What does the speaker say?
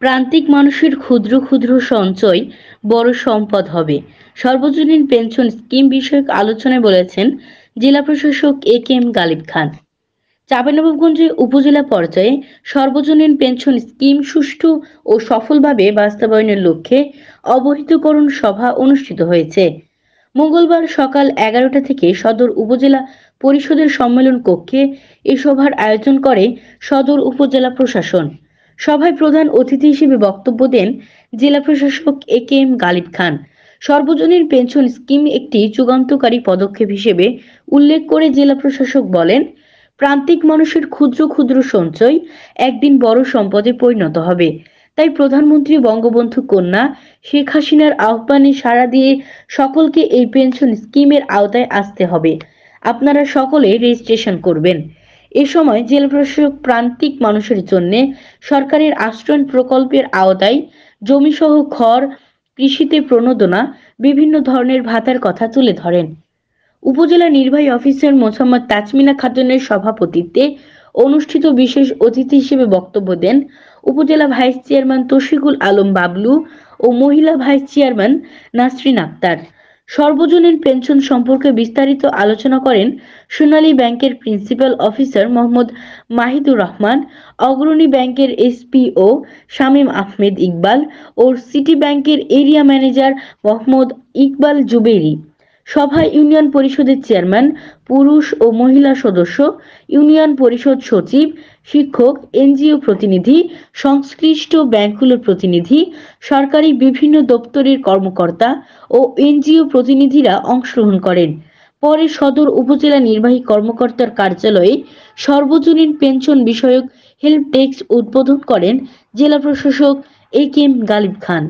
প্রান্তিক মানুষের ক্ষুদ্র ক্ষুদ্র সঞ্চয় বড় সম্পদ হবে। সর্বজনীন পেনশন স্কিম বিষয়ক আলোচনায় বলেছেন জেলা প্রশাসক এ.কে.এম. গালিব খান। চাঁপাইনবাবগঞ্জে উপজেলা পর্যায়ে সর্বজনীন পেনশন স্কিম সুষ্ঠু ও সফলভাবে বাস্তবায়নের লক্ষ্যে অবহিতকরণ সভা অনুষ্ঠিত হয়েছে। মঙ্গলবার সকাল 11টা থেকে সদর উপজেলা পরিষদের সম্মেলন কক্ষে এ সভার আয়োজন করে সদর উপজেলা প্রশাসন। সভায় প্রধান অতিথি হিসেবে বক্তব্য দেন জেলা প্রশাসক এ.কে.এম. গালিব খান। সর্বজনীন পেনশন স্কিম একটি যুগান্তকারী পদক্ষেপ হিসেবে উল্লেখ করে জেলা প্রশাসক বলেন, প্রান্তিক মানুষের ক্ষুদ্র ক্ষুদ্র সঞ্চয় একদিন বড় সম্পদে পরিণত হবে। তাই প্রধানমন্ত্রী বঙ্গবন্ধু কন্যা শেখ হাসিনার আহ্বানে সাড়া দিয়ে সকলকে এই পেনশন স্কিমের আওতায় আসতে হবে। আপনারা সকলে রেজিস্ট্রেশন করবেন। এ সময় জেলা প্রশাসক প্রান্তিক মানুষের জন্য সরকারের আশ্রয়ণ প্রকল্পের আওতায় জমিসহ খড়, কৃষিতে প্রণোদনা, বিভিন্ন ধরনের ভাতার কথা তুলে ধরেন। উপজেলা নির্বাহী অফিসার মোসাম্মদ তাজমিনা খাতুনের সভাপতিত্বে অনুষ্ঠিত বিশেষ অতিথি হিসেবে বক্তব্য দেন উপজেলা ভাইস চেয়ারম্যান তৌশিকুল আলম বাবলু ও মহিলা ভাইস চেয়ারম্যান নাসরিন আক্তার। সর্বজনীন পেনশন সম্পর্কে বিস্তারিত আলোচনা করেন সোনালী ব্যাংকের প্রিন্সিপাল অফিসার মোহাম্মদ মাহিদুর রহমান, অগ্রণী ব্যাংকের এসপিও শামীম আহমেদ ইকবাল ও সিটি ব্যাংকের এরিয়া ম্যানেজার মোহাম্মদ ইকবাল জুবেরি। সভায় ইউনিয়ন পরিষদের চেয়ারম্যান, পুরুষ ও মহিলা সদস্য, ইউনিয়ন পরিষদ সচিব, শিক্ষক, এনজিও প্রতিনিধি, সংশ্লিষ্ট ব্যাংকগুলোর প্রতিনিধি, সরকারি বিভিন্ন দপ্তরের কর্মকর্তা ও এনজিও প্রতিনিধিরা অংশগ্রহণ করেন। পরে সদর উপজেলা নির্বাহী কর্মকর্তার কার্যালয়ে সর্বজনীন পেনশন বিষয়ক হেল্প ডেস্ক উদ্বোধন করেন জেলা প্রশাসক এ.কে.এম. গালিব খান।